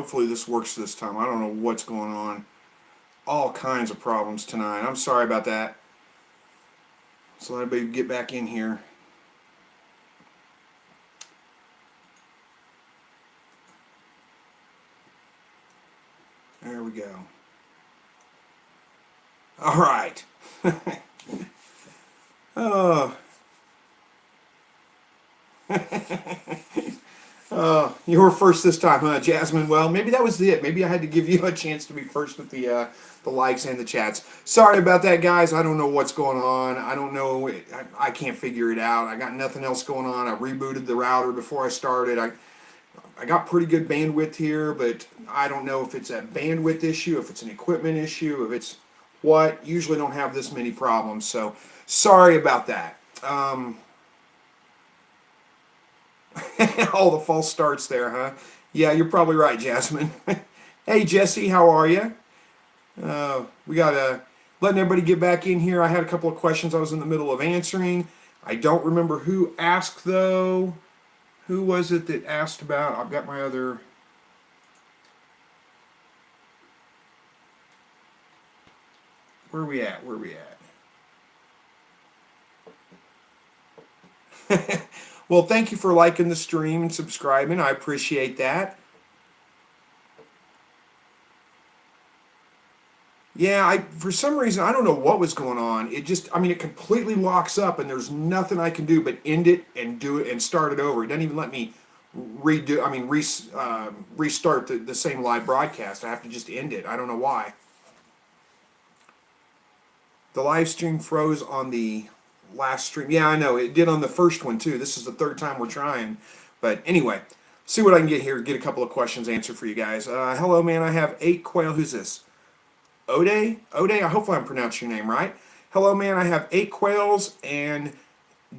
Hopefully this works this time. I don't know what's going on. All kinds of problems tonight. I'm sorry about that. So let everybody get back in here. There we go. All right. Oh. You were first this time, huh, Jasmine? Well, maybe that was it. Maybe I had to give you a chance to be first with the likes and the chats. Sorry about that, guys. I don't know what's going on. I don't know. I can't figure it out. I got nothing else going on. I rebooted the router before I started. I got pretty good bandwidth here, but I don't know if it's a bandwidth issue, if it's an equipment issue, if it's what. Usually don't have this many problems, so sorry about that. All the false starts there, huh? Yeah, you're probably right, Jasmine. Hey, Jesse, how are you? We got letting everybody get back in here. I had a couple of questions I was in the middle of answering. I don't remember who asked, though. Who was it that asked about? I've got my other... Where are we at? Where are we at? Well, thank you for liking the stream and subscribing. I appreciate that. Yeah, for some reason, I don't know what was going on. It just, I mean, it completely locks up and there's nothing I can do but end it and do it and start it over. It doesn't even let me restart the same live broadcast. I have to just end it. I don't know why. The live stream froze on the last stream. Yeah, I know. It did on the first one, too. This is the third time we're trying. But anyway, see what I can get here. Get a couple of questions answered for you guys. Hello, man. I have 8 quail. Who's this? Ode? Hopefully I'm pronouncing your name right. Hello, man. I have 8 quails and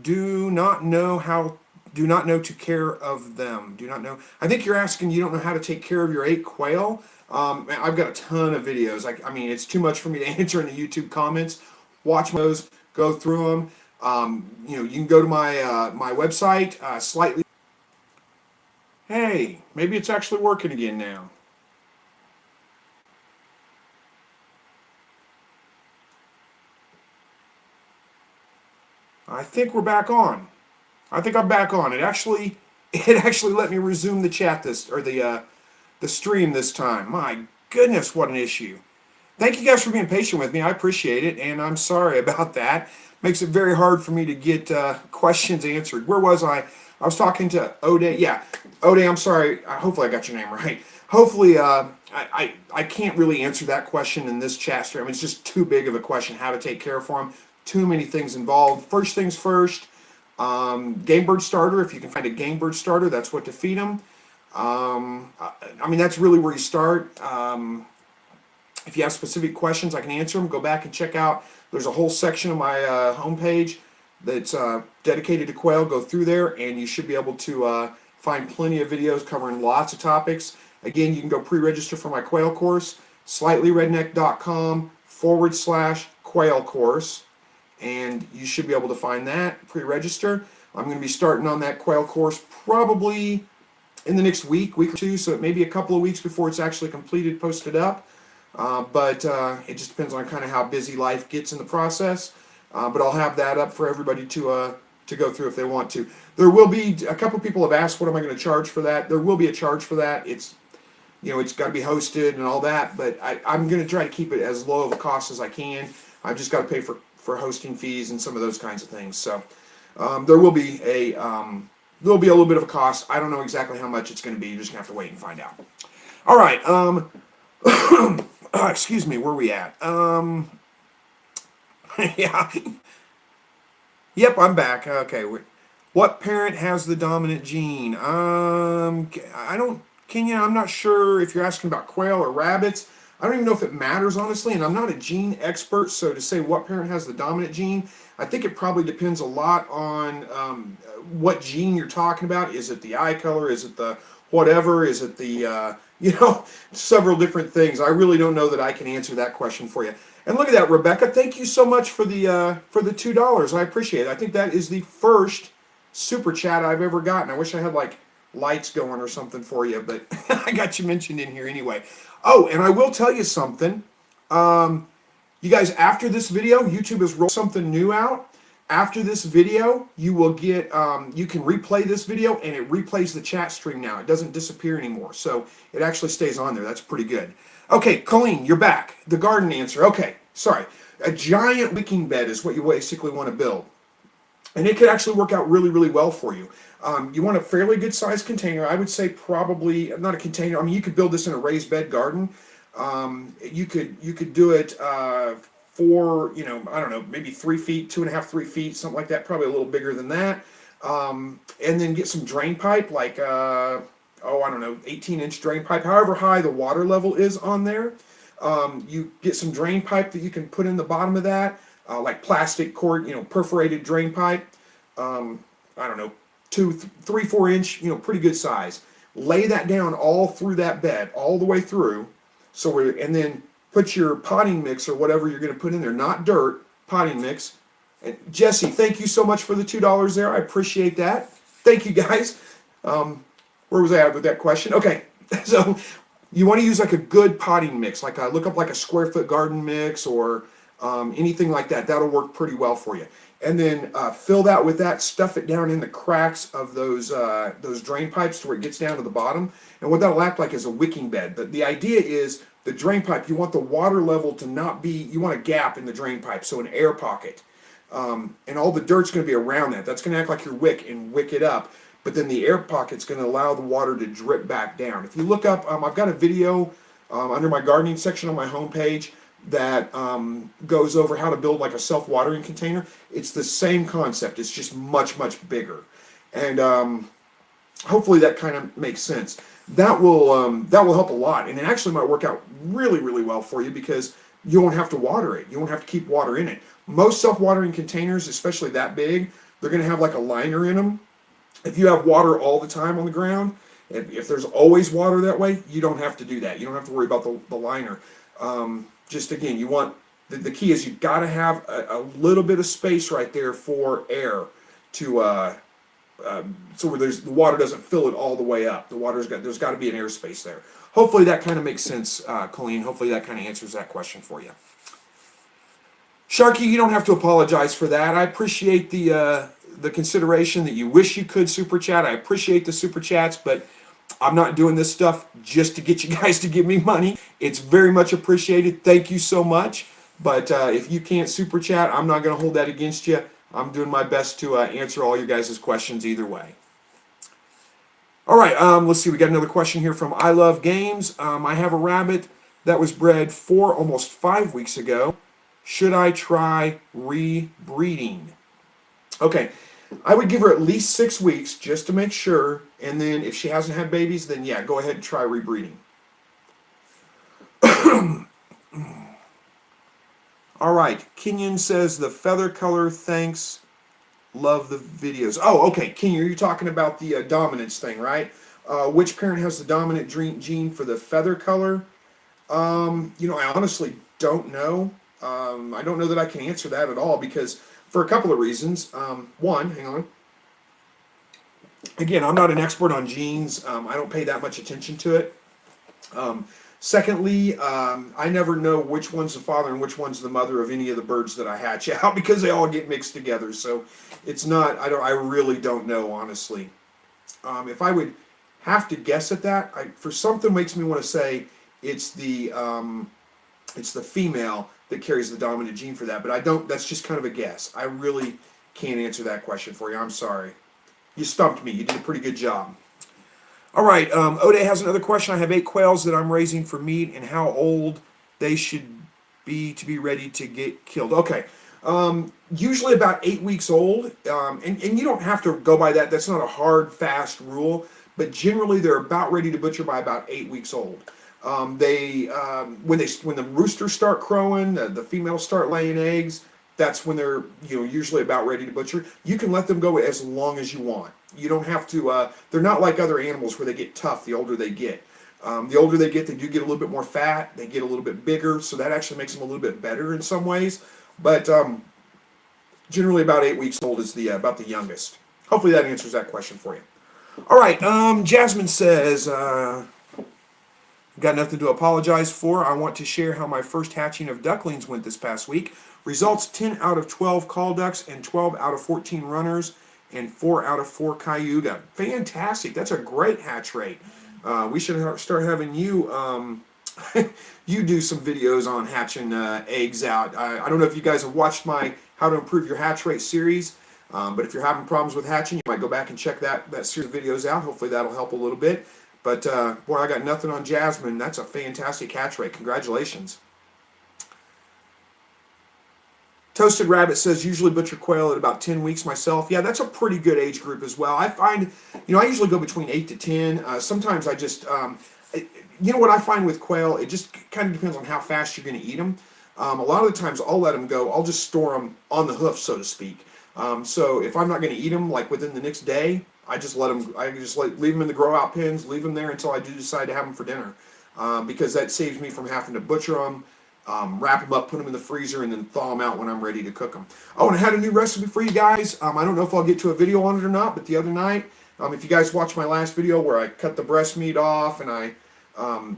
do not know to care of them. Do not know. I think you're asking you don't know how to take care of your 8 quail. I've got a ton of videos. I mean, it's too much for me to answer in the YouTube comments. Watch those. Go through them. You can go to my my website. Slightly. Hey, maybe it's actually working again now. I think we're back on. I think I'm back on. It actually let me resume the chat the stream this time. My goodness, what an issue. Thank you guys for being patient with me. I appreciate it, and I'm sorry about that. Makes it very hard for me to get questions answered. Where was I? I was talking to Ode. Yeah, Ode, I'm sorry. Hopefully I got your name right. Hopefully I can't really answer that question in this chat stream. It's just too big of a question, how to take care of them. Too many things involved. First things first, game bird starter. If you can find a game bird starter, that's what to feed them. I mean, that's really where you start. If you have specific questions, I can answer them. Go back and check out. There's a whole section of my homepage that's dedicated to quail. Go through there, and you should be able to find plenty of videos covering lots of topics. Again, you can go pre-register for my quail course, slightlyredneck.com/quail course, and you should be able to find that. Pre-register. I'm going to be starting on that quail course probably in the next week or two, so it may be a couple of weeks before it's actually completed, posted up. But it just depends on kind of how busy life gets in the process. But I'll have that up for everybody to go through if they want to. There will be a couple of people have asked, what am I going to charge for that? There will be a charge for that. It's it's got to be hosted and all that. But I'm going to try to keep it as low of a cost as I can. I've just got to pay for hosting fees and some of those kinds of things. So there will be a little bit of a cost. I don't know exactly how much it's going to be. You're just going to have to wait and find out. All right. Excuse me, where are we at? Yeah. Yep, I'm back. Okay. What parent has the dominant gene? Kenya, I'm not sure if you're asking about quail or rabbits. I don't even know if it matters, honestly, and I'm not a gene expert, so to say what parent has the dominant gene, I think it probably depends a lot on what gene you're talking about. Is it the eye color? Is it the whatever? Is it the, several different things. I really don't know that I can answer that question for you. And look at that, Rebecca. Thank you so much for the $2. I appreciate it. I think that is the first super chat I've ever gotten. I wish I had like lights going or something for you, but I got you mentioned in here anyway. Oh, and I will tell you something. You guys, after this video, YouTube has rolled something new out. After this video, you will get, you can replay this video, and it replays the chat stream now. It doesn't disappear anymore, so it actually stays on there. That's pretty good. Okay, Colleen, you're back. The garden answer. Okay, sorry. A giant wicking bed is what you basically want to build. And it could actually work out really, really well for you. You want a fairly good sized container. I would say probably, not a container, I mean, you could build this in a raised bed garden. You could do it for, I don't know, maybe 3 feet, 2.5, 3 feet, something like that, probably a little bigger than that. And then get some drain pipe, like, I don't know, 18-inch drain pipe, however high the water level is on there. You get some drain pipe that you can put in the bottom of that, like plastic cord, perforated drain pipe. I don't know, 2, 3, 4 inch, pretty good size. Lay that down all through that bed, all the way through. And then put your potting mix or whatever you're going to put in there, not dirt, potting mix. And Jesse, thank you so much for the $2 there. I appreciate that. Thank you, guys. Where was I at with that question? Okay, so you want to use like a good potting mix, like look up like a square foot garden mix or anything like that. That'll work pretty well for you. And then fill that with that, stuff it down in the cracks of those drain pipes to where it gets down to the bottom. And what that'll act like is a wicking bed. But the idea is the drain pipe, you want the water level to not be, you want a gap in the drain pipe, so an air pocket. And all the dirt's going to be around that. That's going to act like your wick and wick it up. But then the air pocket's going to allow the water to drip back down. If you look up, I've got a video under my gardening section on my homepage that goes over how to build like a self-watering container. It's the same concept. It's just much, much bigger. And hopefully that kind of makes sense. That will help a lot. And it actually might work out really, really well for you because you won't have to water it. You won't have to keep water in it. Most self-watering containers, especially that big, they're going to have like a liner in them. If you have water all the time on the ground, if there's always water that way, you don't have to do that. You don't have to worry about the liner. Just again, you want, the key is you've got to have a little bit of space right there for air to, so where the water doesn't fill it all the way up. There's got to be an airspace there. Hopefully that kind of makes sense, Colleen. Hopefully that kind of answers that question for you. Sharky, you don't have to apologize for that. I appreciate the consideration that you wish you could super chat. I appreciate the super chats, but I'm not doing this stuff just to get you guys to give me money. It's very much appreciated. Thank you so much. But if you can't super chat, I'm not going to hold that against you. I'm doing my best to answer all your guys' questions either way. All right, let's see. We got another question here from I Love Games. I have a rabbit that was bred almost 5 weeks ago. Should I try rebreeding? Okay, I would give her at least 6 weeks just to make sure, and then if she hasn't had babies, then yeah, go ahead and try rebreeding. All right, Kenyon says the feather color, thanks, love the videos. Oh, okay, Kenyon, you're talking about the dominance thing, right? Which parent has the dominant gene for the feather color? I honestly don't know. I don't know that I can answer that at all because for a couple of reasons. One, hang on. Again, I'm not an expert on genes. I don't pay that much attention to it. Secondly, I never know which one's the father and which one's the mother of any of the birds that I hatch out because they all get mixed together. So it's not, I really don't know, honestly. If I would have to guess at that, for something makes me want to say it's the female that carries the dominant gene for that, but I don't, that's just kind of a guess. I really can't answer that question for you. I'm sorry. You stumped me. You did a pretty good job. All right, Ode has another question. I have 8 quails that I'm raising for meat, and how old they should be to be ready to get killed. Okay, usually about 8 weeks old, and you don't have to go by that. That's not a hard, fast rule, but generally they're about ready to butcher by about 8 weeks old. When the roosters start crowing, the females start laying eggs, that's when they're usually about ready to butcher. You can let them go as long as you want. You don't have to. They're not like other animals where they get tough the older they get. The older they get, they do get a little bit more fat. They get a little bit bigger, so that actually makes them a little bit better in some ways. But generally, about 8 weeks old is about the youngest. Hopefully, that answers that question for you. All right. Jasmine says, got nothing to apologize for. I want to share how my first hatching of ducklings went this past week. Results 10 out of 12 call ducks and 12 out of 14 runners and 4 out of 4 cayuga. Fantastic. That's a great hatch rate. We should start having you you do some videos on hatching eggs out. I don't know if you guys have watched my How to Improve Your Hatch Rate series, but if you're having problems with hatching, you might go back and check that series of videos out. Hopefully that'll help a little bit. But boy, I got nothing on Jasmine. That's a fantastic hatch rate. Congratulations. Toasted Rabbit says, usually butcher quail at about 10 weeks myself. Yeah, that's a pretty good age group as well. I find, I usually go between 8 to 10. Sometimes I just, what I find with quail, it just kind of depends on how fast you're going to eat them. A lot of the times I'll let them go. I'll just store them on the hoof, so to speak. So if I'm not going to eat them like within the next day, I just let them. Leave them in the grow out pens, leave them there until I do decide to have them for dinner, because that saves me from having to butcher them, wrap them up, put them in the freezer, and then thaw them out when I'm ready to cook them. Oh, and I had a new recipe for you guys. I don't know if I'll get to a video on it or not, but the other night, if you guys watched my last video where I cut the breast meat off and I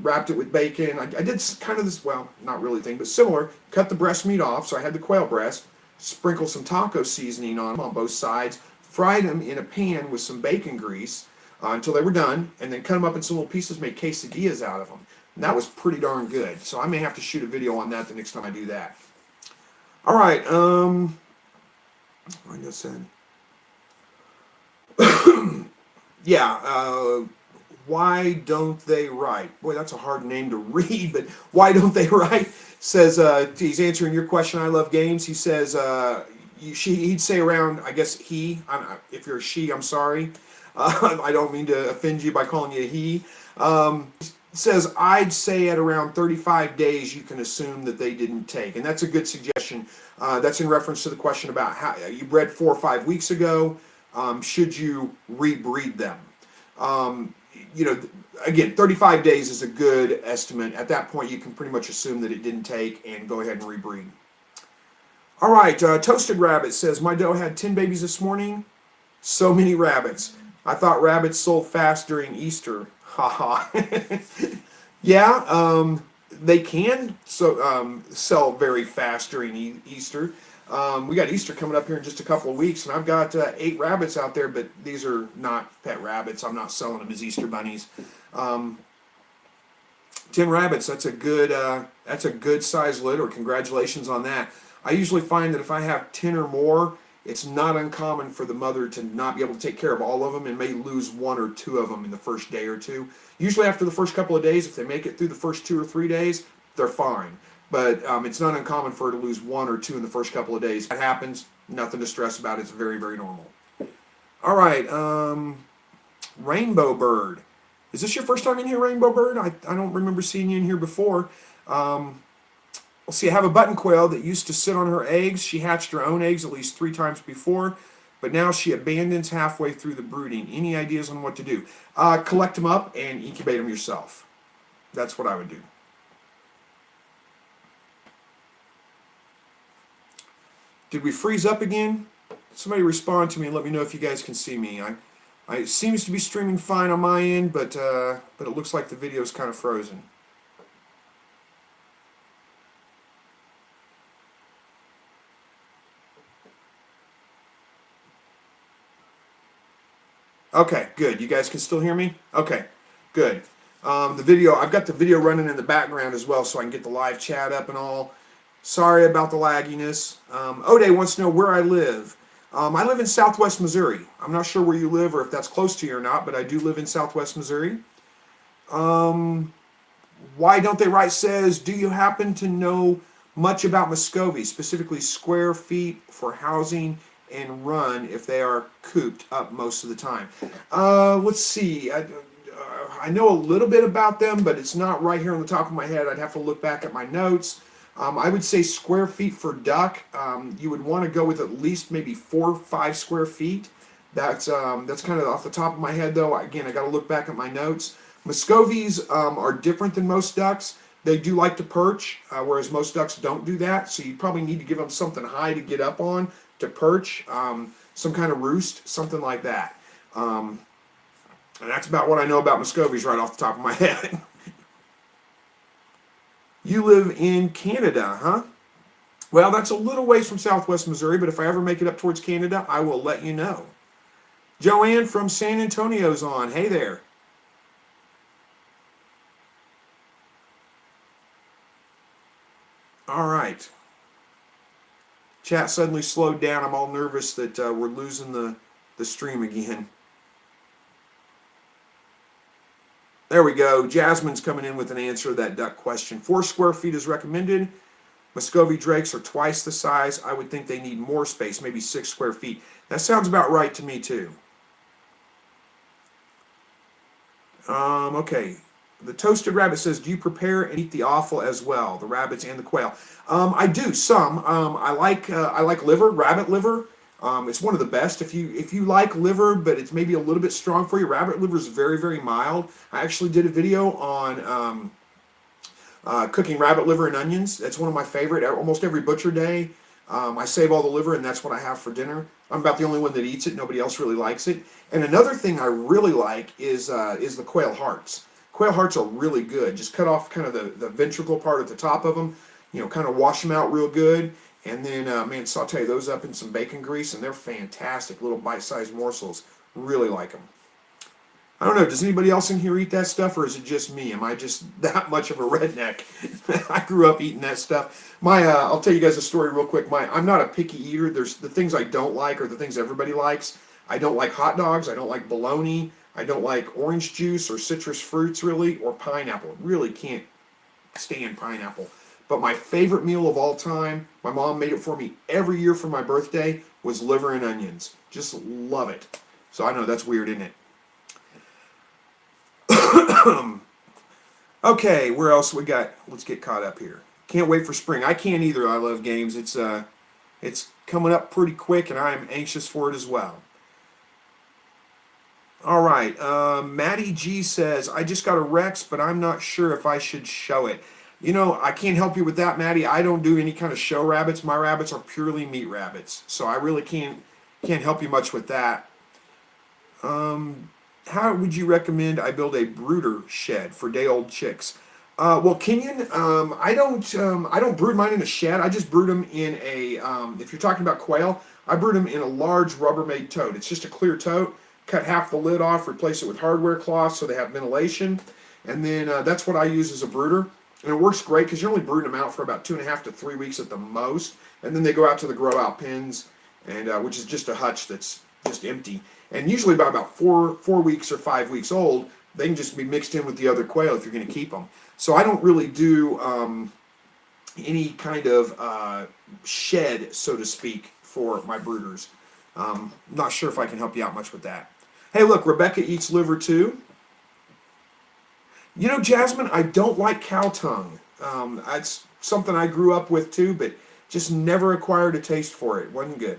wrapped it with bacon, I did kind of this, well, not really thing, but similar. Cut the breast meat off, so I had the quail breast, sprinkle some taco seasoning on both sides, fried them in a pan with some bacon grease until they were done, and then cut them up in some little pieces, make quesadillas out of them. And that was pretty darn good. So I may have to shoot a video on that the next time I do that. All right. Like I said, yeah. Why don't they write? Boy, that's a hard name to read, but why don't they write? Says he's answering your question. I love games. He says he'd say around. I guess he. If you're a she, I'm sorry. I don't mean to offend you by calling you a he. Says I'd say at around 35 days you can assume that they didn't take, and that's a good suggestion. That's in reference to the question about how you bred 4 or 5 weeks ago. Should you rebreed them? Again, 35 days is a good estimate. At that point, you can pretty much assume that it didn't take and go ahead and rebreed. All right, Toasted Rabbit says, my doe had 10 babies this morning. So many rabbits. I thought rabbits sold fast during Easter. Haha. Yeah, they can sell very fast during Easter. We got Easter coming up here in just a couple of weeks, and I've got 8 rabbits out there, but these are not pet rabbits. I'm not selling them as Easter bunnies. 10 rabbits, that's a good size litter. Congratulations on that. I usually find that if I have 10 or more, it's not uncommon for the mother to not be able to take care of all of them and may lose 1 or 2 of them in the first day or two. Usually after the first couple of days, if they make it through the first 2 or 3 days, they're fine. But it's not uncommon for her to lose 1 or 2 in the first couple of days. That happens. Nothing to stress about. It's very, very normal. All right. Rainbow Bird. Is this your first time in here, Rainbow Bird? I don't remember seeing you in here before. Let's see. I have a button quail that used to sit on her eggs. She hatched her own eggs at least 3 times before, but now she abandons halfway through the brooding. Any ideas on what to do? Collect them up and incubate them yourself. That's what I would do. Did we freeze up again? Somebody respond to me and let me know if you guys can see me. It seems to be streaming fine on my end, but it looks like the video is kind of frozen. Okay, good. You guys can still hear me? Okay, good. I've got the video running in the background as well, so I can get the live chat up and all. Sorry about the lagginess. Ode wants to know where I live. I live in Southwest Missouri. I'm not sure where you live or if that's close to you or not, but I do live in Southwest Missouri. Why don't they write says, do you happen to know much about Muscovy, specifically square feet for housing and run if they are cooped up most of the time? Let's see. I know a little bit about them, but it's not right here on the top of my head. I'd have to look back at my notes. I would say square feet for duck. You would want to go with at least maybe 4 or 5 square feet. That's kind of off the top of my head, though. Again, I got to look back at my notes. Muscovies are different than most ducks. They do like to perch, whereas most ducks don't do that. So you probably need to give them something high to get up on to perch, some kind of roost, something like that. And that's about what I know about Muscovies right off the top of my head. You live in Canada, huh? Well, that's a little ways from Southwest Missouri, but if I ever make it up towards Canada, I will let you know. Joanne from San Antonio's on. Hey there. All right. Chat suddenly slowed down. I'm all nervous that we're losing the stream again. There we go. Jasmine's coming in with an answer to that duck question. 4 square feet is recommended. Muscovy drakes are twice the size. I would think they need more space, maybe 6 square feet. That sounds about right to me too. Okay. The Toasted Rabbit says, do you prepare and eat the offal as well, the rabbits and the quail? I do some. I like liver, rabbit liver. It's one of the best. If you like liver, but it's maybe a little bit strong for you, rabbit liver is very, very mild. I actually did a video on cooking rabbit liver and onions. That's one of my favorite. Almost every butcher day, I save all the liver, and that's what I have for dinner. I'm about the only one that eats it. Nobody else really likes it. And another thing I really like is the quail hearts. Quail hearts are really good. Just cut off kind of the ventricle part at the top of them. You know, kind of wash them out real good. And then, man, saute those up in some bacon grease, and they're fantastic little bite-sized morsels. Really like them. I don't know, does anybody else in here eat that stuff, or is it just me? Am I just that much of a redneck? I grew up eating that stuff. I'll tell you guys a story real quick. I'm not a picky eater. There's the things I don't like are the things everybody likes. I don't like hot dogs. I don't like bologna. I don't like orange juice or citrus fruits, really, or pineapple. Really can't stand pineapple. But my favorite meal of all time, my mom made it for me every year for my birthday, was liver and onions. Just love it. So I know that's weird, isn't it? Okay, where else we got? Let's get caught up here. Can't wait for spring. I can't either. I love games. It's coming up pretty quick, and I'm anxious for it as well. All right, Maddie G says, I just got a Rex, but I'm not sure if I should show it. You know, I can't help you with that, Maddie. I don't do any kind of show rabbits. My rabbits are purely meat rabbits, so I really can't help you much with that. How would you recommend I build a brooder shed for day-old chicks? Well, Kenyon, I don't brood mine in a shed. I just brood them in a. If you're talking about quail, I brood them in a large Rubbermaid tote. It's just a clear tote. Cut half the lid off, replace it with hardware cloth so they have ventilation, and then that's what I use as a brooder. And it works great because you're only brooding them out for about 2.5 to 3 weeks at the most, and then they go out to the grow out pens, and which is just a hutch that's just empty. And usually by about 4 weeks or 5 weeks old, they can just be mixed in with the other quail if you're going to keep them. So I don't really do any kind of shed, so to speak, for my brooders. Not sure if I can help you out much with that. Hey, look, Rebecca eats liver too. You know, Jasmine, I don't like cow tongue. That's something I grew up with too, but just never acquired a taste for it. Wasn't good.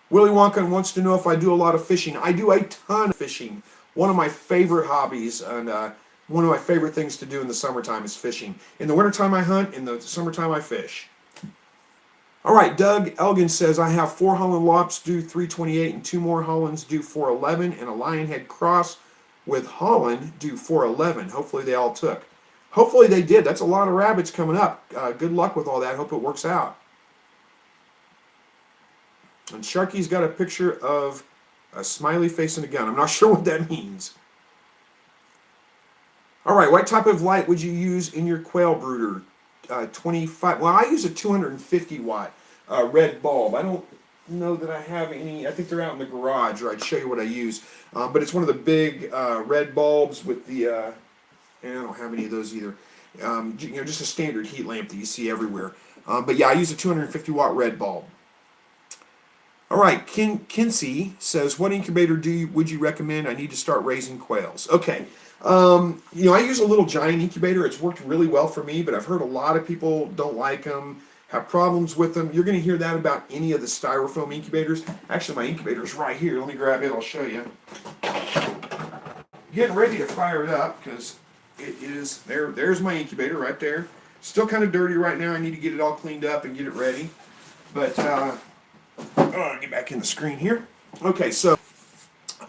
Willy Wonka wants to know if I do a lot of fishing. I do a ton of fishing. One of my favorite hobbies, and one of my favorite things to do in the summertime is fishing. In the wintertime I hunt, in the summertime I fish. All right, Doug Elgin says, I have 4 Holland Lops due 328 and 2 more Hollands due 411 and a Lionhead Cross with Holland due 411. Hopefully they all took. Hopefully they did. That's a lot of rabbits coming up. Good luck with all that. Hope it works out. And Sharky's got a picture of a smiley face and a gun. I'm not sure what that means. All right, what type of light would you use in your quail brooder? 25. Well, I use a 250 watt red bulb. I don't know that I have any. I think they're out in the garage, or I'd show you what I use. But it's one of the big red bulbs with the. I don't have any of those either. You know, just a standard heat lamp that you see everywhere. But yeah, I use a 250 watt red bulb. All right, Kinsey says, what incubator would you recommend? I need to start raising quails. Okay. You know, I use a little giant incubator. It's worked really well for me, but I've heard a lot of people don't like them, have problems with them. You're going to hear that about any of the styrofoam incubators. Actually, my incubator's right here. Let me grab it. I'll show you. Getting ready to fire it up because it is there. There's my incubator right there. Still kind of dirty right now. I need to get it all cleaned up and get it ready. But get back in the screen here. Okay, so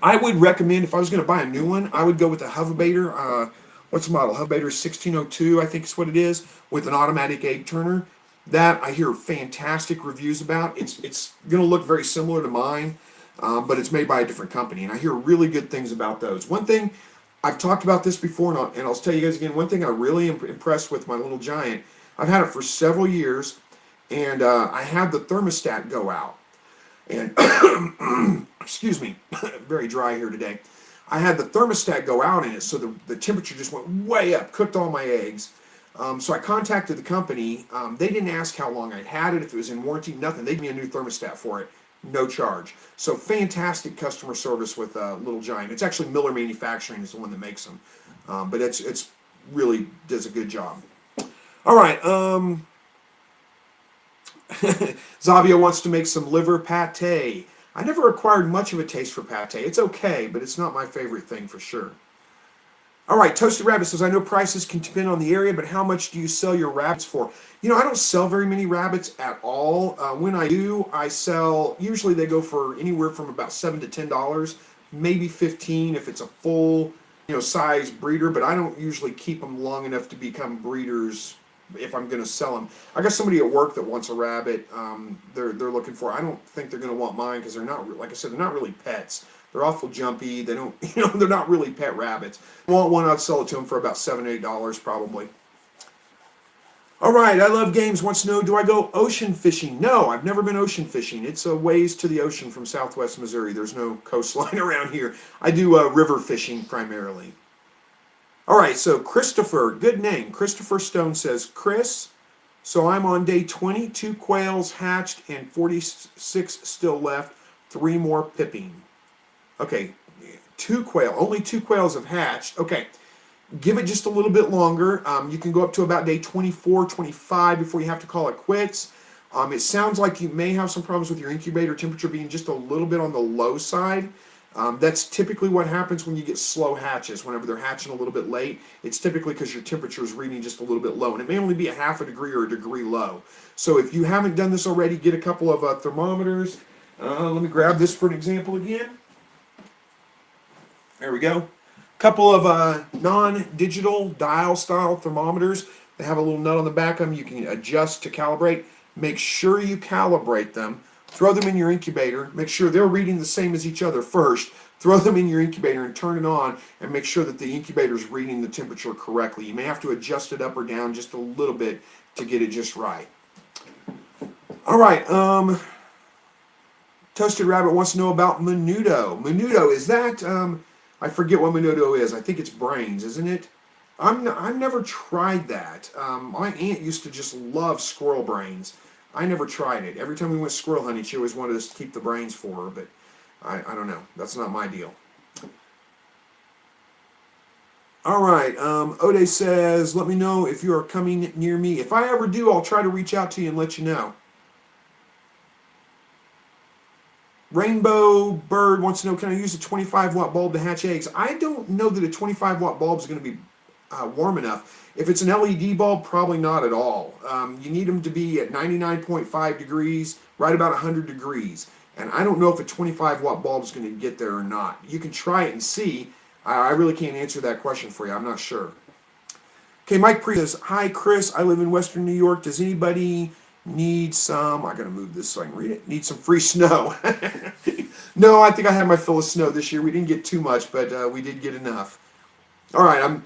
I would recommend, if I was going to buy a new one, I would go with the Hoverbaiter. What's the model? Hoverbaiter 1602, I think is what it is, with an automatic egg turner. That I hear fantastic reviews about. It's going to look very similar to mine, but it's made by a different company, and I hear really good things about those. One thing I've talked about this before, and I'll tell you guys again. One thing I really am impressed with my Little Giant. I've had it for several years, and I had the thermostat go out. And excuse me, very dry here today. I had the thermostat go out in it, so the temperature just went way up, cooked all my eggs. So I contacted the company. They didn't ask how long I'd had it, if it was in warranty, nothing. They gave me a new thermostat for it, no charge. So fantastic customer service with Little Giant. It's actually Miller Manufacturing is the one that makes them, but it's really does a good job. All right. Zavia wants to make some liver pate. I never acquired much of a taste for pate. It's okay, but it's not my favorite thing for sure. All right, Toasted Rabbit says, I know prices can depend on the area, but how much do you sell your rabbits for? You know, I don't sell very many rabbits at all. When I do, I sell, usually they go for anywhere from about $7 to $10, maybe 15 if it's a full, size breeder, but I don't usually keep them long enough to become breeders if I'm going to sell them. I got somebody at work that wants a rabbit. They're looking for. I don't think they're going to want mine because they're not. Like I said, they're not really pets. They're awful jumpy. They don't. They're not really pet rabbits. If I want one, I'd sell it to them for about $7, $8 probably. All right, I love games. Wants to know, do I go ocean fishing? No, I've never been ocean fishing. It's a ways to the ocean from Southwest Missouri. There's no coastline around here. I do river fishing primarily. All right, so Christopher, good name. Christopher Stone says, Chris, so I'm on day 20, 2 quails hatched and 46 still left, 3 more pipping. Okay, only 2 quails have hatched. Okay, give it just a little bit longer. You can go up to about day 24, 25 before you have to call it quits. It sounds like you may have some problems with your incubator temperature being just a little bit on the low side. That's typically what happens when you get slow hatches. Whenever they're hatching a little bit late, it's typically because your temperature is reading just a little bit low, and it may only be a half a degree or a degree low. So if you haven't done this already, get a couple of thermometers. Let me grab this for an example again. There we go. Couple of non-digital dial-style thermometers. They have a little nut on the back of them. You can adjust to calibrate. Make sure you calibrate them. Throw them in your incubator. Make sure they're reading the same as each other first. Throw them in your incubator and turn it on and make sure that the incubator is reading the temperature correctly. You may have to adjust it up or down just a little bit to get it just right. All right. Toasted Rabbit wants to know about Menudo. Menudo, is that... I forget what Menudo is. I think it's brains, isn't it? I've never tried that. My aunt used to just love squirrel brains. I never tried it. Every time we went squirrel hunting, she always wanted us to keep the brains for her, but I don't know. That's not my deal. All right. Ode says, let me know if you are coming near me. If I ever do, I'll try to reach out to you and let you know. Rainbow Bird wants to know, can I use a 25-watt bulb to hatch eggs? I don't know that a 25-watt bulb is going to be warm enough. If it's an LED bulb, probably not at all. You need them to be at 99.5 degrees, right about 100 degrees. And I don't know if a 25-watt bulb is going to get there or not. You can try it and see. I really can't answer that question for you. I'm not sure. Okay, Mike Priest says, hi, Chris. I live in Western New York. Does anybody need some, I gotta move this so I can read it, need some free snow? No, I think I had my fill of snow this year. We didn't get too much, but we did get enough. All right, I'm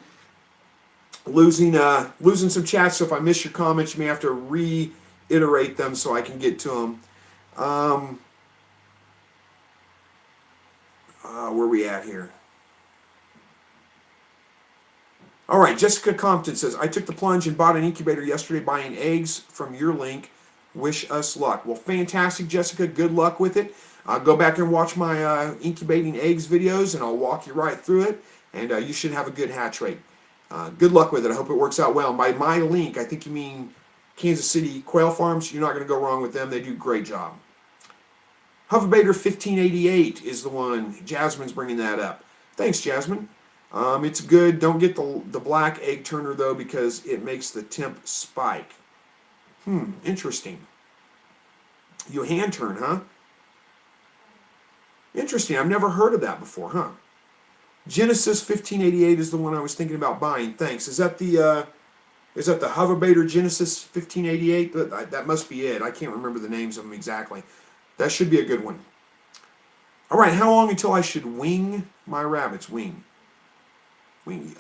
losing some chats, so if I miss your comments, you may have to reiterate them so I can get to them. Where are we at here? All right, Jessica Compton says, I took the plunge and bought an incubator yesterday buying eggs from your link. Wish us luck. Well, fantastic, Jessica. Good luck with it. Go back and watch my incubating eggs videos, and I'll walk you right through it, and you should have a good hatch rate. Good luck with it. I hope it works out well. And by my link, I think you mean Kansas City Quail Farms. You're not going to go wrong with them. They do a great job. Hoverbaiter 1588 is the one. Jasmine's bringing that up. Thanks, Jasmine. It's good. Don't get the black egg turner, though, because it makes the temp spike. Interesting. You hand turn, huh? Interesting. I've never heard of that before, huh? Genesis 1588 is the one I was thinking about buying. Thanks. Is that the Hoverbaiter Genesis 1588? That must be it. I can't remember the names of them exactly. That should be a good one. All right, how long until I should wing my rabbits? Wing. Wing.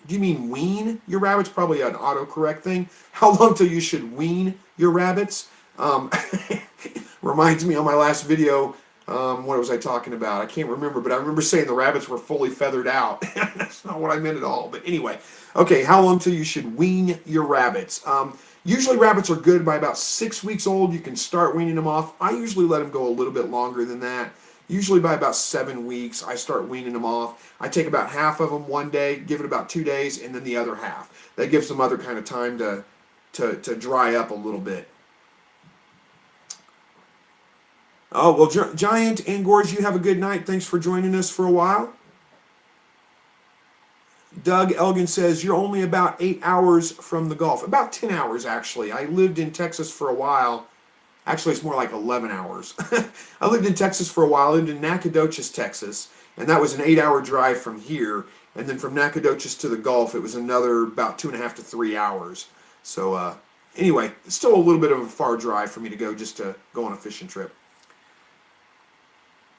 Do you mean wean your rabbits? Probably an autocorrect thing. How long till you should wean your rabbits? Reminds me on my last video, what was I talking about? I can't remember, but I remember saying the rabbits were fully feathered out. That's not what I meant at all. But anyway, okay, how long till you should wean your rabbits? Usually rabbits are good by about 6 weeks old. You can start weaning them off. I usually let them go a little bit longer than that. Usually by about 7 weeks, I start weaning them off. I take about half of them one day, give it about 2 days, and then the other half. That gives them other kind of time to dry up a little bit. Oh, well, Giant and Gorge, you have a good night. Thanks for joining us for a while. Doug Elgin says, you're only about 8 hours from the Gulf. About 10 hours, actually. I lived in Texas for a while. Actually, it's more like 11 hours. I lived in Texas for a while. I lived in Nacogdoches, Texas, and that was an 8-hour drive from here. And then from Nacogdoches to the Gulf, it was another about 2.5 to 3 hours. So anyway, it's still a little bit of a far drive for me to go just to go on a fishing trip.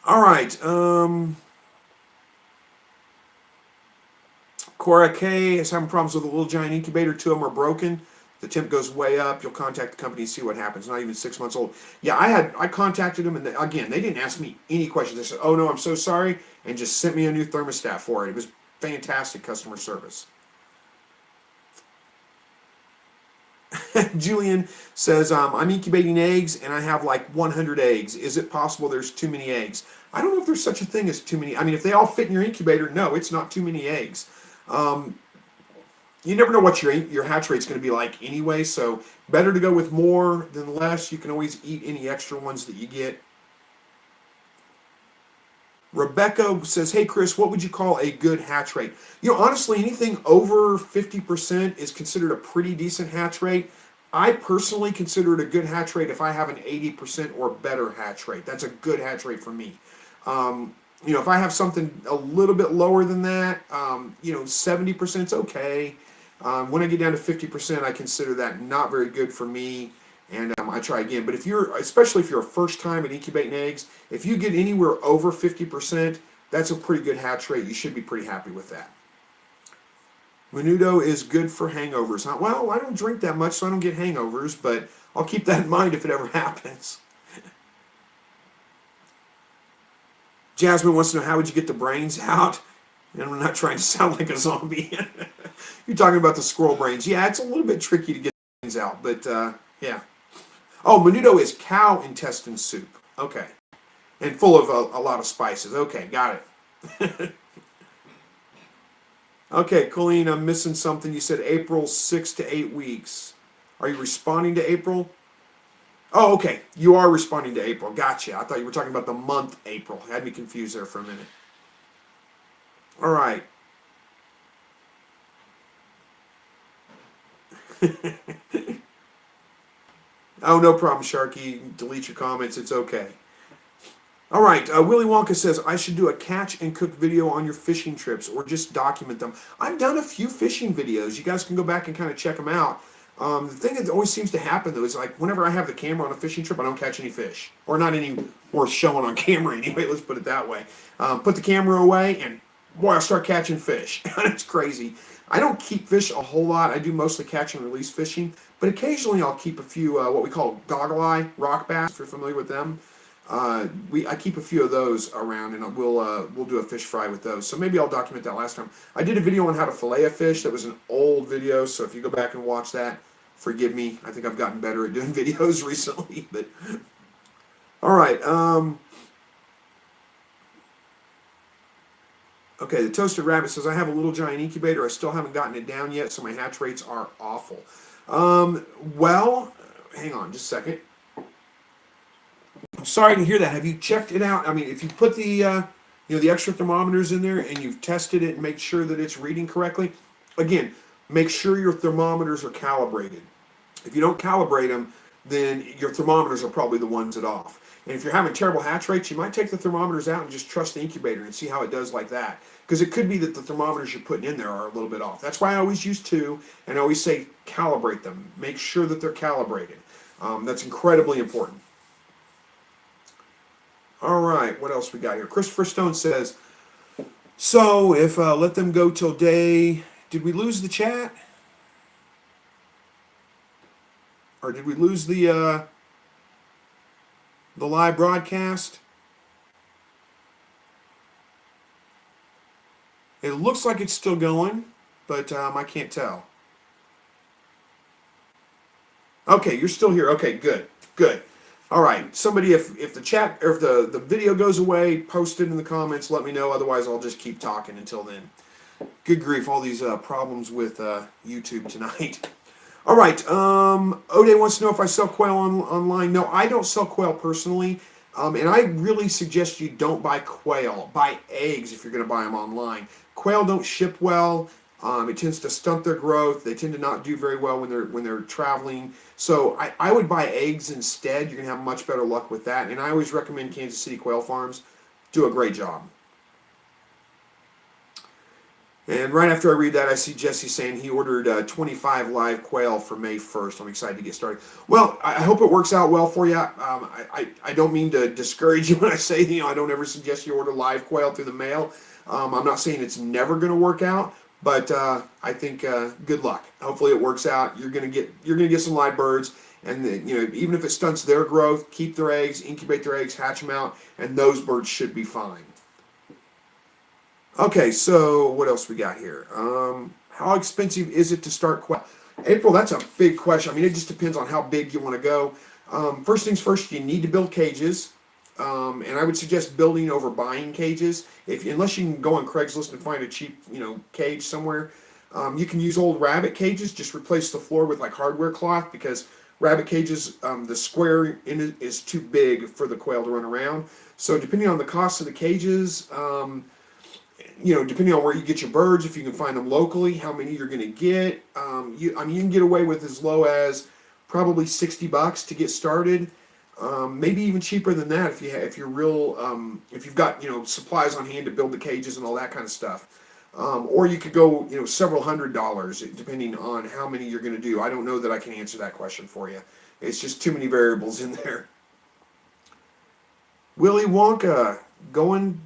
All right. Cora K is having problems with the Little Giant incubator. 2 of them are broken. The temp goes way up. You'll contact the company and see what happens. Not even 6 months old. Yeah, I contacted them, and again, they didn't ask me any questions. They said, "Oh no, I'm so sorry," and just sent me a new thermostat for it. It was fantastic customer service. Julian says, I'm incubating eggs and I have like 100 eggs. Is it possible there's too many eggs? I don't know if there's such a thing as too many. I mean, if they all fit in your incubator, no, it's not too many eggs. You never know what your hatch rate's going to be like anyway, so better to go with more than less. You can always eat any extra ones that you get. Rebecca says, hey, Chris, what would you call a good hatch rate? Honestly, anything over 50% is considered a pretty decent hatch rate. I personally consider it a good hatch rate if I have an 80% or better hatch rate. That's a good hatch rate for me. If I have something a little bit lower than that, 70% is okay. When I get down to 50%, I consider that not very good for me. And I try again. But especially if you're a first time at incubating eggs, if you get anywhere over 50%, that's a pretty good hatch rate. You should be pretty happy with that. Menudo is good for hangovers. Huh? Well, I don't drink that much, so I don't get hangovers, but I'll keep that in mind if it ever happens. Jasmine wants to know, how would you get the brains out? And I'm not trying to sound like a zombie. You're talking about the squirrel brains. Yeah, it's a little bit tricky to get the brains out, but yeah. Oh, menudo is cow intestine soup. Okay. And full of a lot of spices. Okay, got it. Okay, Colleen, I'm missing something. You said April 6 to 8 weeks. Are you responding to April? Oh, okay. You are responding to April. Gotcha. I thought you were talking about the month April. Had me confused there for a minute. All right. Oh, no problem, Sharky. Delete your comments. It's okay. All right. Willy Wonka says, I should do a catch and cook video on your fishing trips or just document them. I've done a few fishing videos. You guys can go back and kind of check them out. The thing that always seems to happen, though, is like whenever I have the camera on a fishing trip, I don't catch any fish. Or not any worth showing on camera anyway. Let's put it that way. Put the camera away and, boy, I start catching fish. It's crazy. I don't keep fish a whole lot. I do mostly catch and release fishing. But occasionally I'll keep a few what we call goggle eye rock bass, if you're familiar with them. I keep a few of those around, and we'll do a fish fry with those. So maybe I'll document that last time. I did a video on how to fillet a fish. That was an old video, so if you go back and watch that, forgive me. I think I've gotten better at doing videos recently. But all right. Okay, the Toasted Rabbit says, I have a Little Giant incubator. I still haven't gotten it down yet, so my hatch rates are awful. Well, hang on just a second. I'm sorry to hear that. Have you checked it out? I mean, if you put the the extra thermometers in there and you've tested it and make sure that it's reading correctly, again, make sure your thermometers are calibrated. If you don't calibrate them, then your thermometers are probably the ones that off. And if you're having terrible hatch rates, you might take the thermometers out and just trust the incubator and see how it does like that. Because it could be that the thermometers you're putting in there are a little bit off. That's why I always use two, and I always say calibrate them. Make sure that they're calibrated. That's incredibly important. All right, what else we got here? Christopher Stone says, so if let them go till day, did we lose the chat? Or did we lose the live broadcast? It looks like it's still going, but I can't tell. Okay, you're still here. Okay, good, good. All right, somebody, if the chat or if the video goes away, post it in the comments. Let me know. Otherwise, I'll just keep talking until then. Good grief, all these problems with YouTube tonight. All right, Ode wants to know if I sell quail online. No, I don't sell quail personally, and I really suggest you don't buy quail. Buy eggs if you're going to buy them online. Quail don't ship well. It tends to stunt their growth. They tend to not do very well when they're traveling. So I would buy eggs instead. You're going to have much better luck with that. And I always recommend Kansas City Quail Farms. Do a great job. And right after I read that, I see Jesse saying he ordered 25 live quail for May 1st. I'm excited to get started. Well, I hope it works out well for you. I don't mean to discourage you when I say, I don't ever suggest you order live quail through the mail. I'm not saying it's never going to work out, but I think good luck. Hopefully it works out. You're gonna get some live birds, and even if it stunts their growth, keep their eggs, incubate their eggs, hatch them out, and those birds should be fine. Okay, so what else we got here? How expensive is it to start quail? April, that's a big question. I mean, it just depends on how big you want to go. First things first, you need to build cages. And I would suggest building over buying cages. Unless you can go on Craigslist and find a cheap, cage somewhere, you can use old rabbit cages. Just replace the floor with like hardware cloth, because rabbit cages, the square is too big for the quail to run around. So depending on the cost of the cages, depending on where you get your birds, if you can find them locally, how many you're going to get, you can get away with as low as probably $60 to get started. Maybe even cheaper than that if you've got supplies on hand to build the cages and all that kind of stuff. Or you could go several $100s depending on how many you're going to do. I don't know that I can answer that question for you. It's just too many variables in there. Willy Wonka going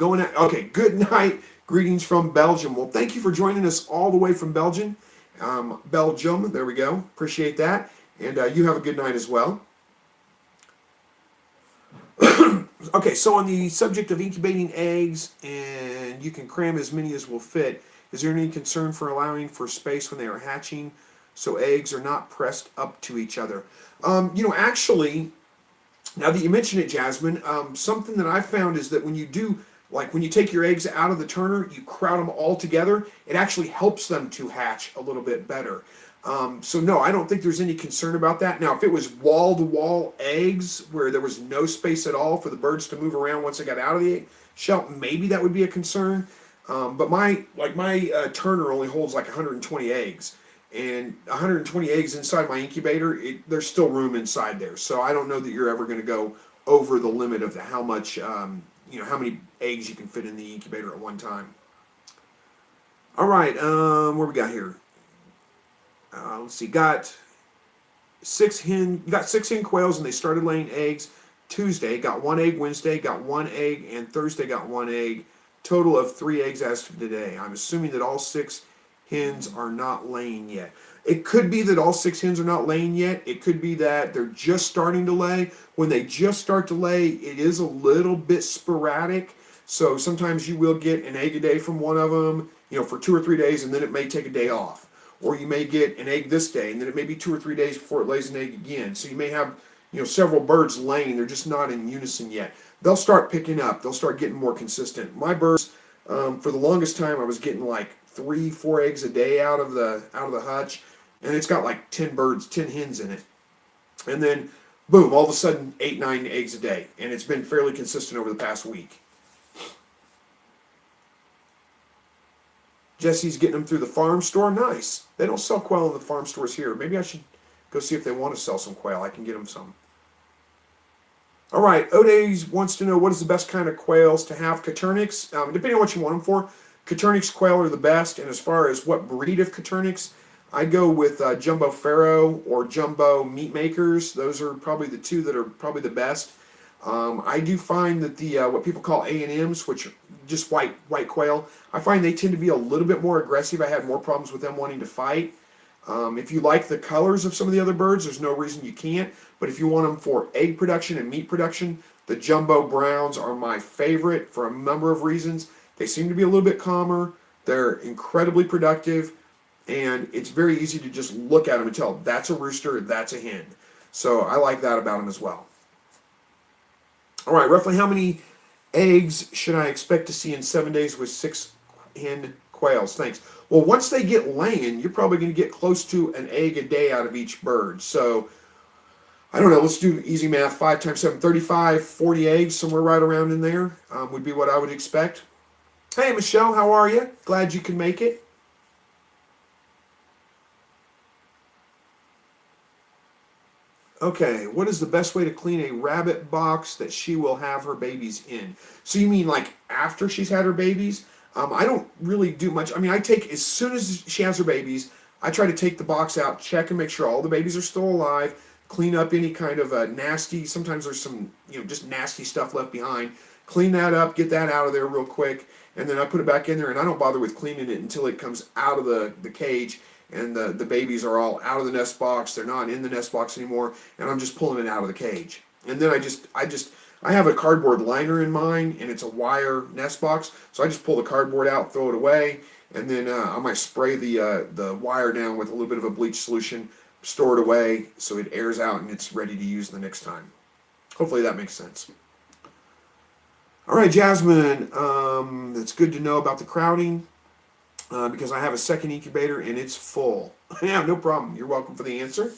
at, okay, good night. Greetings from Belgium. Well, thank you for joining us all the way from Belgium. Belgium, there we go. Appreciate that. And you have a good night as well. Okay, so on the subject of incubating eggs, and you can cram as many as will fit, is there any concern for allowing for space when they are hatching so eggs are not pressed up to each other? Actually, now that you mention it, Jasmine, something that I found is that when you take your eggs out of the turner, you crowd them all together, it actually helps them to hatch a little bit better. So no, I don't think there's any concern about that. Now, if it was wall-to-wall eggs where there was no space at all for the birds to move around once they got out of the egg shell, maybe that would be a concern. But my turner only holds like 120 eggs, and 120 eggs inside my incubator, there's still room inside there. So I don't know that you're ever going to go over the limit of how much, how many eggs you can fit in the incubator at one time. All right, what we got here? Let's see. Got 6 hen quails, and they started laying eggs Tuesday. Got 1 egg Wednesday. Got 1 egg, and Thursday got 1 egg. Total of 3 eggs as of today. I'm assuming that all 6 hens are not laying yet. It could be that all 6 hens are not laying yet. It could be that they're just starting to lay. When they just start to lay, it is a little bit sporadic. So sometimes you will get an egg a day from one of them, for 2 or 3 days, and then it may take a day off. Or you may get an egg this day, and then it may be 2 or 3 days before it lays an egg again. So you may have, several birds laying. They're just not in unison yet. They'll start picking up. They'll start getting more consistent. My birds, for the longest time, I was getting like 3-4 eggs a day out of the hutch, and it's got like 10 hens in it. And then, boom, all of a sudden, 8-9 eggs a day, and it's been fairly consistent over the past week. Jesse's getting them through the farm store. Nice. They don't sell quail in the farm stores here. Maybe I should go see if they want to sell some quail. I can get them some. All right, Odays wants to know what is the best kind of quails to have. Coturnix, depending on what you want them for, Coturnix quail are the best. And as far as what breed of Coturnix, I go with Jumbo Pharaoh or Jumbo Meat Makers. Those are probably the two that are probably the best. I do find that the what people call A&Ms, which are just white quail, I find they tend to be a little bit more aggressive. I had more problems with them wanting to fight. If you like the colors of some of the other birds, there's no reason you can't. But if you want them for egg production and meat production, the Jumbo Browns are my favorite for a number of reasons. They seem to be a little bit calmer. They're incredibly productive. And it's very easy to just look at them and tell that's a rooster, that's a hen. So I like that about them as well. All right, roughly how many eggs should I expect to see in 7 days with 6 hen quails? Thanks. Well, once they get laying, you're probably going to get close to an egg a day out of each bird. So I don't know, let's do easy math. 5 times 7, 35, 40 eggs, somewhere right around in there would be what I would expect. Hey, Michelle, how are you? Glad you can make it. Okay, what is the best way to clean a rabbit box that she will have her babies in? So you mean like after she's had her babies? I don't really do much. I mean, I take, as soon as she has her babies, I try to take the box out, check and make sure all the babies are still alive, clean up any kind of nasty, sometimes there's some, just nasty stuff left behind. Clean that up, get that out of there real quick, and then I put it back in there, and I don't bother with cleaning it until it comes out of the cage, and the babies are all out of the nest box. They're not in the nest box anymore, and I'm just pulling it out of the cage. And then I have a cardboard liner in mine, and it's a wire nest box, so I just pull the cardboard out, throw it away, and then I might spray the wire down with a little bit of a bleach solution, store it away so it airs out and it's ready to use the next time. Hopefully that makes sense. All right, Jasmine, it's good to know about the crowding. Because I have a second incubator and it's full. Yeah, no problem. You're welcome for the answer.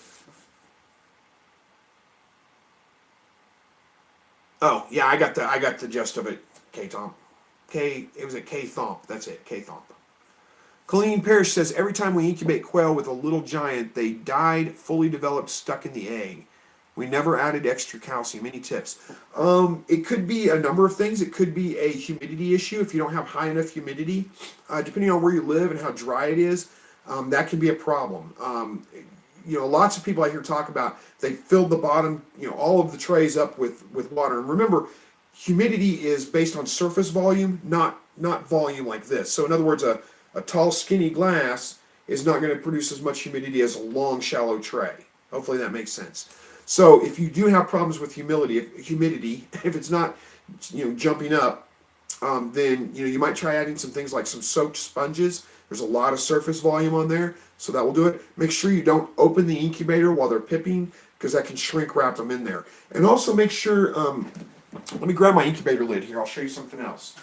Oh, yeah, I got the gist of it. K-Thomp. It was a K-Thomp. That's it, K-Thomp. Colleen Parrish says, every time we incubate quail with a little giant, they died, fully developed, stuck in the egg. We never added extra calcium. Any tips? It could be a number of things. It could be a humidity issue. If you don't have high enough humidity, depending on where you live and how dry it is, that can be a problem. Lots of people I hear talk about, they filled the bottom, all of the trays up with water. And remember, humidity is based on surface volume, not volume like this. So in other words, a tall, skinny glass is not going to produce as much humidity as a long, shallow tray. Hopefully that makes sense. So if you do have problems with humidity, if it's not, jumping up, then you might try adding some things like some soaked sponges. There's a lot of surface volume on there, so that will do it. Make sure you don't open the incubator while they're pipping, because that can shrink wrap them in there. And also make sure, let me grab my incubator lid here. I'll show you something else.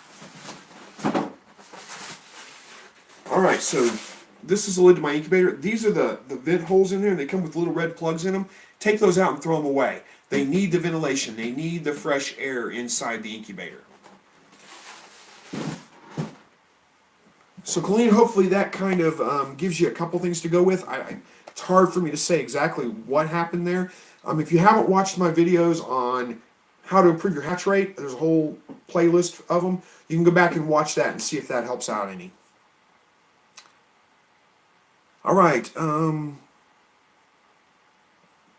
All right, so this is the lid to my incubator. These are the vent holes in there, and they come with little red plugs in them. Take those out and throw them away. They need the ventilation. They need the fresh air inside the incubator. So, Colleen, hopefully that kind of gives you a couple things to go with. It's hard for me to say exactly what happened there. If you haven't watched my videos on how to improve your hatch rate, there's a whole playlist of them. You can go back and watch that and see if that helps out any. All right.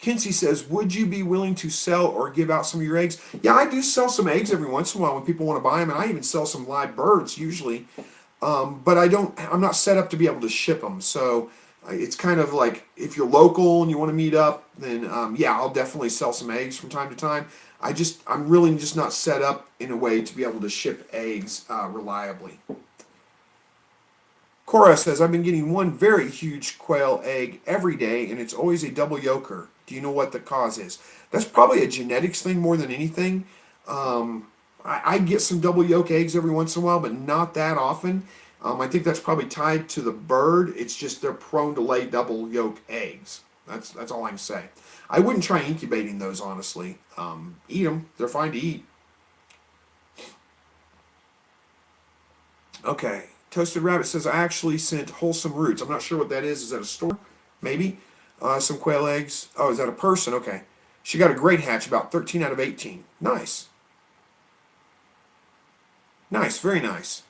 Kinsey says, would you be willing to sell or give out some of your eggs? Yeah, I do sell some eggs every once in a while when people want to buy them, and I even sell some live birds usually. But I'm not set up to be able to ship them. So it's kind of like if you're local and you want to meet up, then yeah, I'll definitely sell some eggs from time to time. I'm really just not set up in a way to be able to ship eggs reliably. Cora says, I've been getting one very huge quail egg every day, and it's always a double yolker. Do you know what the cause is? That's probably a genetics thing more than anything. I get some double yolk eggs every once in a while, but not that often. I think that's probably tied to the bird. It's just they're prone to lay double yolk eggs. That's all I can say. I wouldn't try incubating those, honestly. Eat them. They're fine to eat. Okay. Toasted Rabbit says, I actually sent Wholesome Roots. I'm not sure what that is. Is that a store? Maybe. Some quail eggs. Oh, is that a person? Okay. She got a great hatch, about 13 out of 18. Nice. Nice, very nice.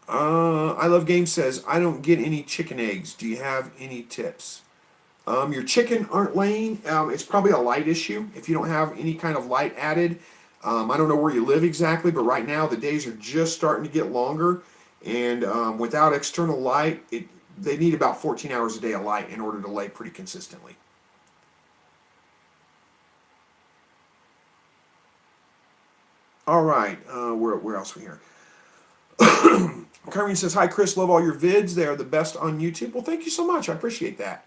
I Love Game says, I don't get any chicken eggs. Do you have any tips? Your chicken aren't laying. It's probably a light issue. If you don't have any kind of light added, I don't know where you live exactly, but right now the days are just starting to get longer, and without external light, they need about 14 hours a day of light in order to lay pretty consistently. All right, where else are we here? Kyrene says, hi, Chris, love all your vids. They are the best on YouTube. Well, thank you so much. I appreciate that.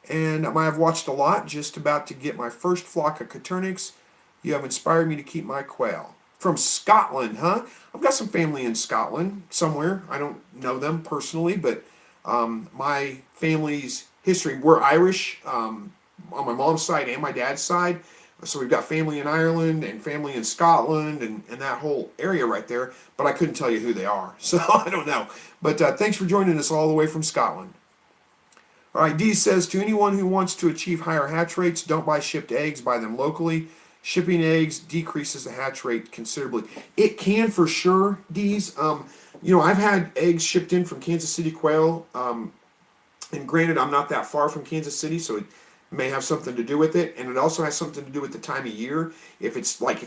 And I've watched a lot, just about to get my first flock of Coturnix. You have inspired me to keep my quail. From Scotland, huh? I've got some family in Scotland somewhere. I don't know them personally, but my family's history, we're Irish on my mom's side and my dad's side. So we've got family in Ireland and family in Scotland and that whole area right there, but I couldn't tell you who they are, so I don't know. But thanks for joining us all the way from Scotland. All right, D says, to anyone who wants to achieve higher hatch rates, don't buy shipped eggs, buy them locally. Shipping eggs decreases the hatch rate considerably. It can for sure, D's. I've had eggs shipped in from Kansas City quail, and granted, I'm not that far from Kansas City, so it may have something to do with it, and it also has something to do with the time of year. If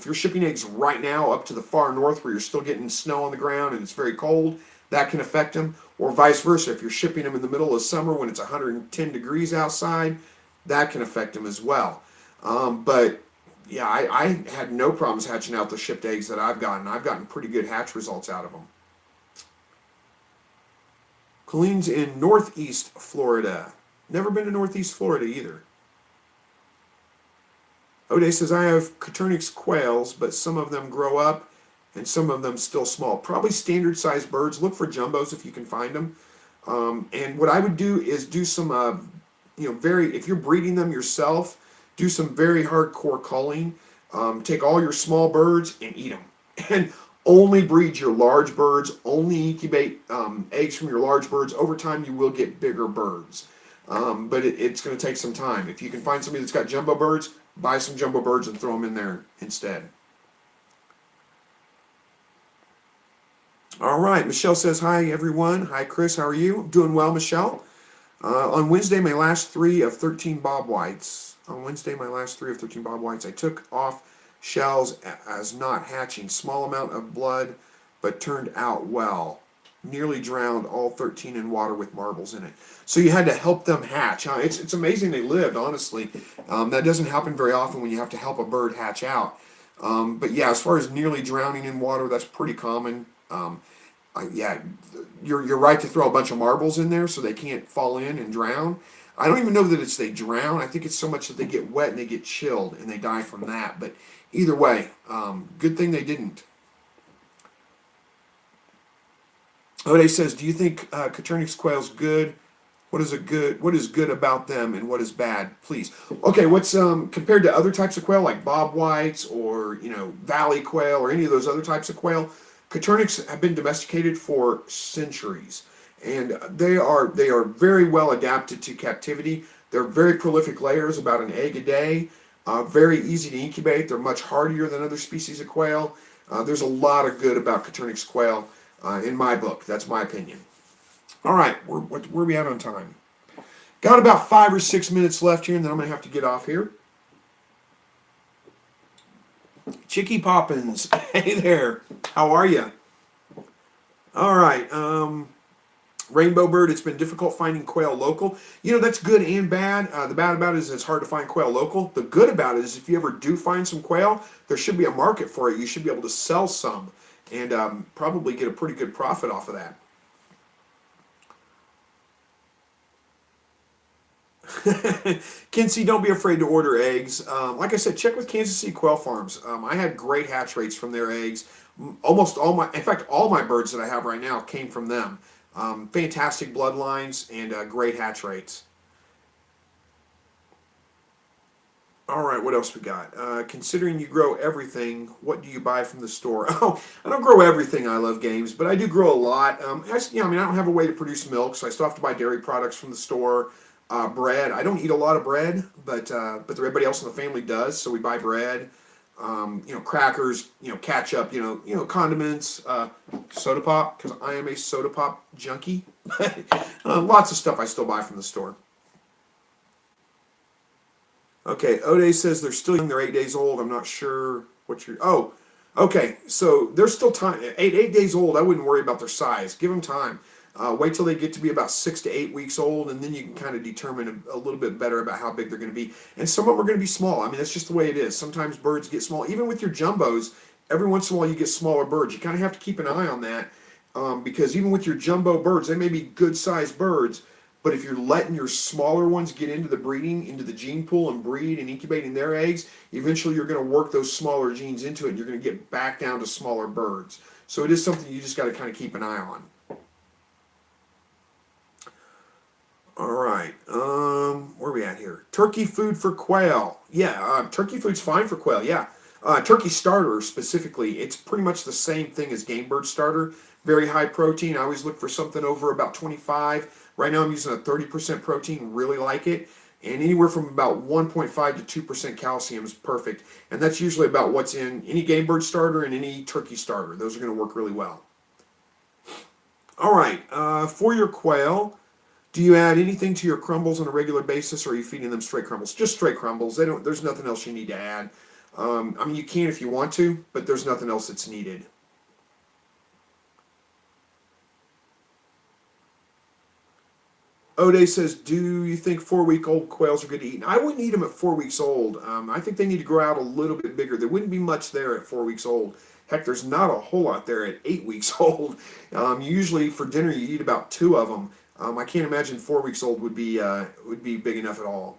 you're shipping eggs right now up to the far north where you're still getting snow on the ground and it's very cold, that can affect them. Or vice versa, if you're shipping them in the middle of summer when it's 110 degrees outside, that can affect them as well. But yeah, I had no problems hatching out the shipped eggs that I've gotten. I've gotten pretty good hatch results out of them. Colleen's in Northeast Florida. Never been to Northeast Florida either. O'Day says, I have Coturnix quails, but some of them grow up and some of them still small. Probably standard sized birds. Look for jumbos if you can find them. And what I would do is do some, if you're breeding them yourself, do some very hardcore culling. Take all your small birds and eat them. And only breed your large birds. Only incubate eggs from your large birds. Over time, you will get bigger birds. But it's going to take some time. If you can find somebody that's got jumbo birds, buy some jumbo birds and throw them in there instead. All right, Michelle says, hi, everyone. Hi, Chris. How are you? Doing well, Michelle. On Wednesday, my last 3 of 13 bob whites. I took off shells as not hatching. Small amount of blood, but turned out well. Nearly drowned all 13 in water with marbles in it. So you had to help them hatch. It's amazing they lived, honestly. That doesn't happen very often when you have to help a bird hatch out. But yeah, as far as nearly drowning in water, that's pretty common. Yeah, you're right to throw a bunch of marbles in there so they can't fall in and drown. I don't even know that they drown. I think it's so much that they get wet and they get chilled and they die from that. But either way, good thing they didn't. Ode says, do you think Coturnix quail's good? What is good about them and what is bad? Please. Okay, what's compared to other types of quail like bob whites or valley quail or any of those other types of quail? Coturnix have been domesticated for centuries, and they are very well adapted to captivity. They're very prolific layers, about an egg a day. Very easy to incubate. They're much hardier than other species of quail. There's a lot of good about Coturnix quail in my book. That's my opinion. All right, where are we at on time? Got about 5 or 6 minutes left here, and then I'm going to have to get off here. Chicky Poppins, hey there, how are you? All right, Rainbow Bird, it's been difficult finding quail local. That's good and bad. The bad about it is it's hard to find quail local. The good about it is if you ever do find some quail, there should be a market for it. You should be able to sell some and probably get a pretty good profit off of that. Kinsey, don't be afraid to order eggs. Like I said, check with Kansas City Quail Farms. I had great hatch rates from their eggs. In fact, all my birds that I have right now came from them. Fantastic bloodlines and great hatch rates. All right, what else we got? Considering you grow everything, what do you buy from the store? Oh, I don't grow everything. I Love Games, but I do grow a lot. I don't have a way to produce milk, so I still have to buy dairy products from the store. Bread. I don't eat a lot of bread, but everybody else in the family does, so we buy bread. Crackers, ketchup, condiments, soda pop, because I am a soda pop junkie. Lots of stuff I still buy from the store. Okay, Ode says they're still young. They're 8 days old. I'm not sure what you're. Oh, okay. So they're still time. 8 days old. I wouldn't worry about their size. Give them time. Wait till they get to be about 6 to 8 weeks old, and then you can kind of determine a little bit better about how big they're going to be. And some of them are going to be small. I mean, that's just the way it is. Sometimes birds get small. Even with your jumbos, every once in a while you get smaller birds. You kind of have to keep an eye on that because even with your jumbo birds, they may be good-sized birds, but if you're letting your smaller ones get into the breeding, into the gene pool and breed and incubating their eggs, eventually you're going to work those smaller genes into it and you're going to get back down to smaller birds. So it is something you just got to kind of keep an eye on. All right, where are we at here? Turkey food for quail. Yeah, turkey food's fine for quail, yeah. Turkey starter specifically, it's pretty much the same thing as game bird starter. Very high protein. I always look for something over about 25. Right now I'm using a 30% protein, really like it. And anywhere from about 1.5 to 2% calcium is perfect. And that's usually about what's in any game bird starter and any turkey starter. Those are going to work really well. All right, for your quail, do you add anything to your crumbles on a regular basis, or are you feeding them straight crumbles? Just straight crumbles. There's nothing else you need to add. I mean, you can if you want to, but there's nothing else that's needed. Ode says, do you think 4-week-old quails are good to eat? I wouldn't eat them at 4 weeks old. I think they need to grow out a little bit bigger. There wouldn't be much there at 4 weeks old. Heck, there's not a whole lot there at 8 weeks old. Usually for dinner you eat about 2 of them. I can't imagine 4 weeks old would be big enough at all.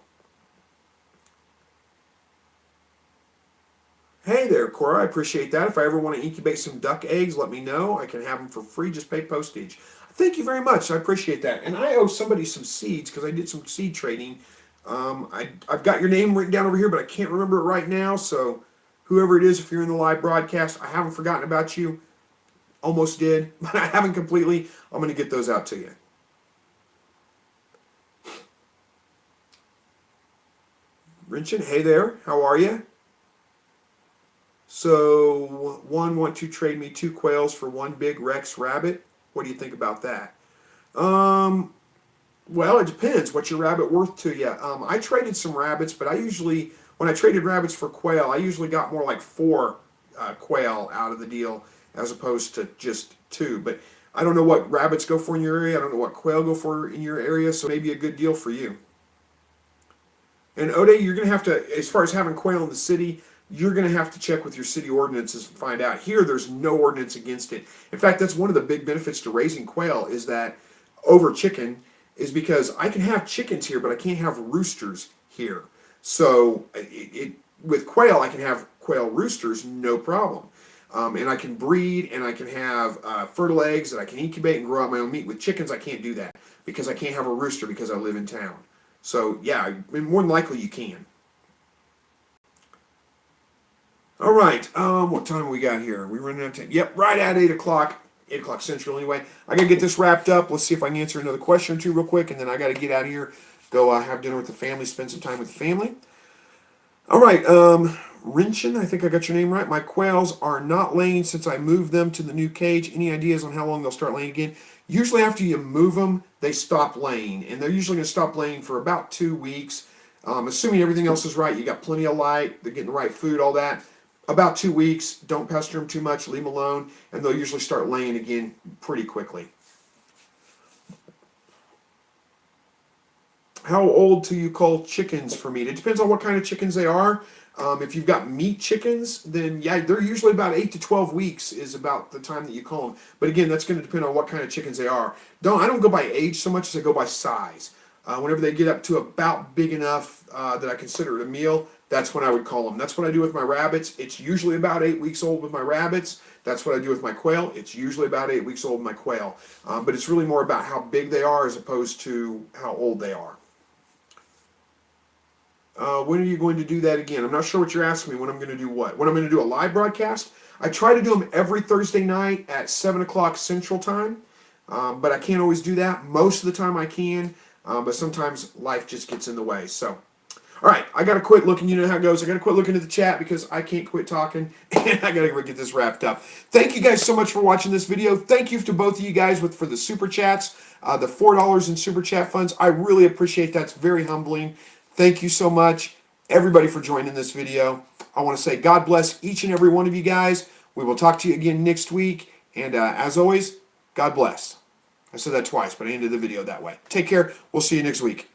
Hey there, Cora. I appreciate that. If I ever want to incubate some duck eggs, let me know. I can have them for free. Just pay postage. Thank you very much. I appreciate that. And I owe somebody some seeds because I did some seed trading. I've got your name written down over here, but I can't remember it right now. So whoever it is, if you're in the live broadcast, I haven't forgotten about you. Almost did, but I haven't completely. I'm going to get those out to you. Rinchin, hey there. How are you? So, one want to trade me 2 quails for 1 big Rex rabbit. What do you think about that? Well, it depends. What's your rabbit worth to you? I traded some rabbits, but when I traded rabbits for quail, I usually got more like 4 quail out of the deal as opposed to just 2. But I don't know what rabbits go for in your area. I don't know what quail go for in your area, so maybe a good deal for you. And Ode, you're going to have to, as far as having quail in the city, you're going to have to check with your city ordinances and find out. Here, there's no ordinance against it. In fact, that's one of the big benefits to raising quail is that over chicken is because I can have chickens here, but I can't have roosters here. So with quail, I can have quail roosters, no problem. And I can breed and I can have fertile eggs that I can incubate and grow out my own meat. With chickens, I can't do that because I can't have a rooster because I live in town. So yeah, more than likely you can. All right, what time we got here? We running out of time? Yep, right at 8 o'clock. 8 o'clock Central anyway. I got to get this wrapped up. Let's see if I can answer another question or two real quick, and then I got to get out of here, go have dinner with the family, spend some time with the family. All right, Rinchin, I think I got your name right. My quails are not laying since I moved them to the new cage. Any ideas on how long they'll start laying again? Usually after you move them, they stop laying, and they're usually going to stop laying for about 2 weeks. Assuming everything else is right, you got plenty of light, they're getting the right food, all that. About 2 weeks, don't pester them too much, leave them alone, and they'll usually start laying again pretty quickly. How old do you call chickens for meat? It depends on what kind of chickens they are. If you've got meat chickens, then yeah, they're usually about 8 to 12 weeks is about the time that you call them. But again, that's going to depend on what kind of chickens they are. I don't go by age so much as I go by size. Whenever they get up to about big enough that I consider it a meal, that's when I would call them. That's what I do with my rabbits. It's usually about 8 weeks old with my rabbits. That's what I do with my quail. It's usually about 8 weeks old with my quail. But it's really more about how big they are as opposed to how old they are. When are you going to do that again? I'm not sure what you're asking me. When I'm going to do what? When I'm going to do a live broadcast? I try to do them every Thursday night at 7 o'clock Central Time, but I can't always do that. Most of the time I can. but sometimes life just gets in the way. So, all right, I got to quit looking. You know how it goes. I got to quit looking at the chat because I can't quit talking, and I got to get this wrapped up. Thank you guys so much for watching this video. Thank you to both of you guys for the super chats, the $4 in super chat funds. I really appreciate that. It's very humbling. Thank you so much, everybody, for joining this video. I want to say God bless each and every one of you guys. We will talk to you again next week, and as always, God bless. I said that twice, but I ended the video that way. Take care. We'll see you next week.